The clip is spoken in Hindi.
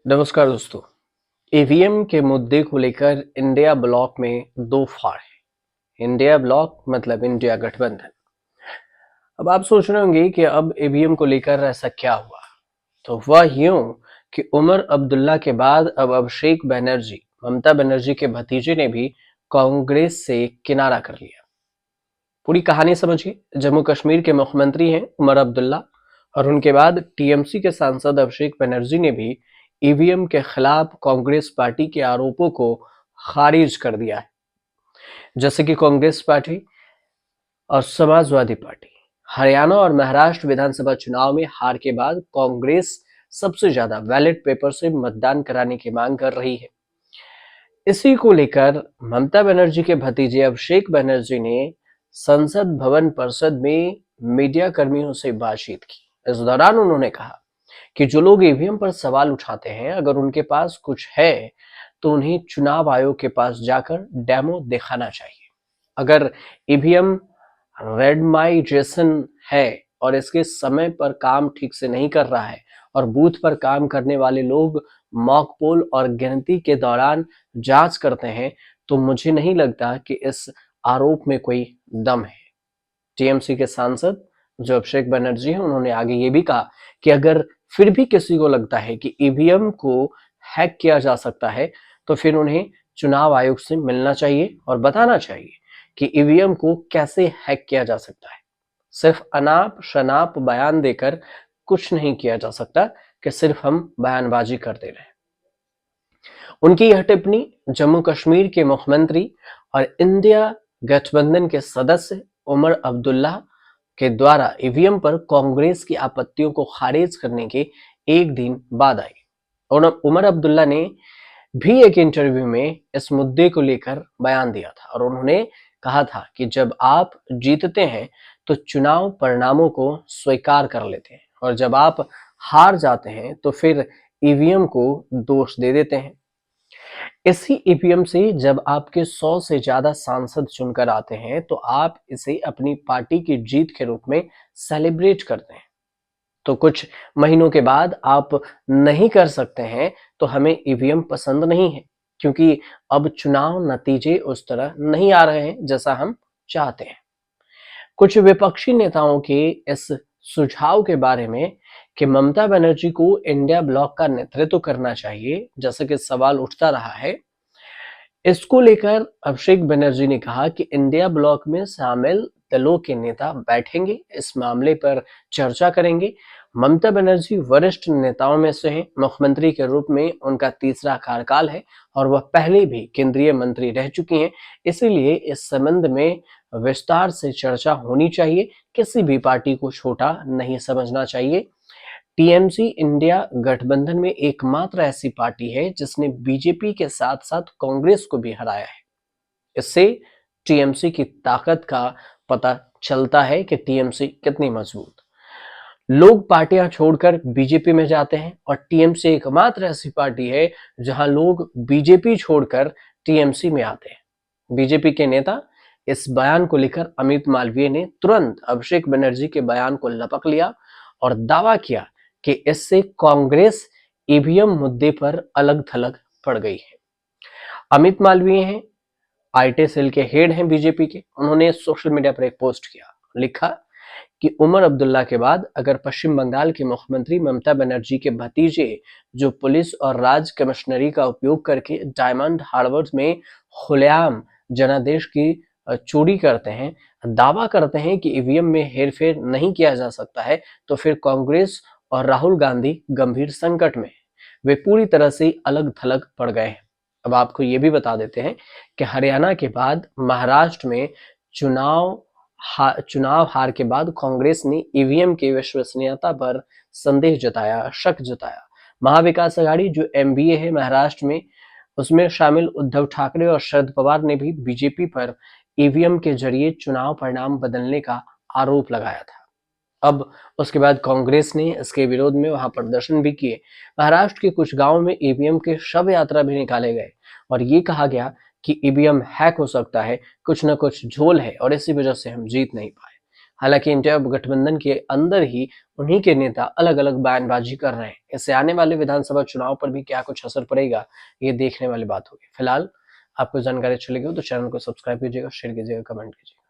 नमस्कार दोस्तों। ईवीएम के मुद्दे को लेकर इंडिया ब्लॉक में दो फाड़ है। इंडिया ब्लॉक मतलब इंडिया गठबंधन। अब आप सोच रहे होंगे कि अब ईवीएम को लेकर ऐसा क्या हुआ। तो वह यूं कि उमर अब्दुल्ला के बाद अब अभिषेक बनर्जी, ममता बनर्जी के भतीजे ने भी कांग्रेस से किनारा कर लिया। पूरी कहानी समझिए। जम्मू कश्मीर के मुख्यमंत्री हैं उमर अब्दुल्ला और उनके बाद टीएमसी के सांसद अभिषेक बनर्जी ने भी ईवीएम के खिलाफ कांग्रेस पार्टी के आरोपों को खारिज कर दिया है। जैसे कि कांग्रेस पार्टी और समाजवादी पार्टी हरियाणा और महाराष्ट्र विधानसभा चुनाव में हार के बाद कांग्रेस सबसे ज्यादा बैलेट पेपर से मतदान कराने की मांग कर रही है। इसी को लेकर ममता बनर्जी के भतीजे अभिषेक बनर्जी ने संसद भवन परिषद में मीडिया कर्मियों से बातचीत की। इस दौरान उन्होंने कहा कि जो लोग ईवीएम पर सवाल उठाते हैं, अगर उनके पास कुछ है तो उन्हें चुनाव आयोग के पास जाकर डेमो दिखाना चाहिए। अगर ईवीएम रेंडमाइजेशन है और इसके समय पर काम ठीक से नहीं कर रहा है और बूथ पर काम करने वाले लोग मॉक पोल और गिनती के दौरान जांच करते हैं, तो मुझे नहीं लगता कि इस आरोप में कोई दम है। टीएमसी के सांसद जो अभिषेक बनर्जी हैं, उन्होंने आगे ये भी कहा कि अगर फिर भी किसी को लगता है कि ईवीएम को हैक किया जा सकता है, तो फिर उन्हें चुनाव आयोग से मिलना चाहिए और बताना चाहिए कि ईवीएम को कैसे हैक किया जा सकता है। सिर्फ अनाप शनाप बयान देकर कुछ नहीं किया जा सकता कि सिर्फ हम बयानबाजी करते रहे। उनकी यह टिप्पणी जम्मू कश्मीर के मुख्यमंत्री और इंडिया गठबंधन के सदस्य उमर अब्दुल्ला के द्वारा ईवीएम पर कांग्रेस की आपत्तियों को खारिज करने के एक दिन बाद आई। और उमर अब्दुल्ला ने भी एक इंटरव्यू में इस मुद्दे को लेकर बयान दिया था और उन्होंने कहा था कि जब आप जीतते हैं तो चुनाव परिणामों को स्वीकार कर लेते हैं और जब आप हार जाते हैं तो फिर ईवीएम को दोष दे देते हैं। इसी ईवीएम से जब आपके 100 से ज्यादा सांसद चुनकर आते हैं तो आप इसे अपनी पार्टी की जीत के रूप में सेलिब्रेट करते हैं। तो कुछ महीनों के बाद आप नहीं कर सकते हैं तो हमें ईवीएम पसंद नहीं है, क्योंकि अब चुनाव नतीजे उस तरह नहीं आ रहे हैं जैसा हम चाहते हैं। कुछ विपक्षी नेताओं के इस सुझाव के बारे में कि ममता बनर्जी को इंडिया ब्लॉक का नेतृत्व करना चाहिए, जैसे कि सवाल उठता रहा है, इसको लेकर अभिषेक बनर्जी ने कहा कि इंडिया ब्लॉक में शामिल दलों के नेता बैठेंगे, इस मामले पर चर्चा करेंगे। ममता बनर्जी वरिष्ठ नेताओं में से हैं, मुख्यमंत्री के रूप में उनका तीसरा कार्यकाल है और वह पहले भी केंद्रीय मंत्री रह चुकी हैं। इसीलिए इस संबंध में विस्तार से चर्चा होनी चाहिए। किसी भी पार्टी को छोटा नहीं समझना चाहिए। टीएमसी इंडिया गठबंधन में एकमात्र ऐसी पार्टी है जिसने बीजेपी के साथ साथ कांग्रेस को भी हराया है। इससे टीएमसी की ताकत का पता चलता है कि टीएमसी कितनी मजबूत। लोग पार्टियां छोड़कर बीजेपी में जाते हैं और टीएमसी एकमात्र ऐसी पार्टी है जहां लोग बीजेपी छोड़कर टीएमसी में आते हैं। बीजेपी के नेता इस बयान को लेकर अमित मालवीय ने तुरंत अभिषेक बनर्जी के बयान को लपक लिया और दावा किया कि इससे कांग्रेस ईवीएम मुद्दे पर अलग थलग पड़ गई है। अमित मालवीय हैं, आईटी सेल के हेड हैं बीजेपी के। उन्होंने सोशल मीडिया पर एक पोस्ट किया, लिखा कि उमर अब्दुल्ला के बाद अगर पश्चिम बंगाल के मुख्यमंत्री ममता बनर्जी के भतीजे जो पुलिस और राज कमिश्नरी का उपयोग करके डायमंड हार्बर में खुलेआम जनादेश की चोरी करते हैं, दावा करते हैं कि ईवीएम में हेरफेर नहीं किया जा सकता है, तो फिर कांग्रेस और राहुल गांधी गंभीर संकट में, वे पूरी तरह से अलग थलग पड़ गए हैं। अब आपको ये भी बता देते हैं कि हरियाणा के बाद महाराष्ट्र में चुनाव हार के बाद कांग्रेस ने ईवीएम की विश्वसनीयता पर संदेह जताया, शक जताया। महाविकास आघाड़ी जो एमबीए है महाराष्ट्र में, उसमें शामिल उद्धव ठाकरे और शरद पवार ने भी बीजेपी पर ईवीएम के जरिए चुनाव परिणाम बदलने का आरोप लगाया था। अब उसके बाद कांग्रेस ने इसके विरोध में वहां प्रदर्शन भी किए। महाराष्ट्र के कुछ गांवों में ईवीएम के शव यात्रा भी निकाले गए और ये कहा गया कि ईवीएम हैक हो सकता है, कुछ न कुछ झोल है और इसी वजह से हम जीत नहीं पाए। हालांकि इंडिया गठबंधन के अंदर ही उन्हीं के नेता अलग-अलग बयानबाजी कर रहे हैं। इससे आने वाले विधानसभा चुनाव पर भी क्या कुछ असर पड़ेगा, ये देखने वाली बात होगी। फिलहाल आपको जानकारी अच्छी लगी हो तो चैनल को सब्सक्राइब कीजिएगा, शेयर कीजिएगा, कमेंट कीजिएगा।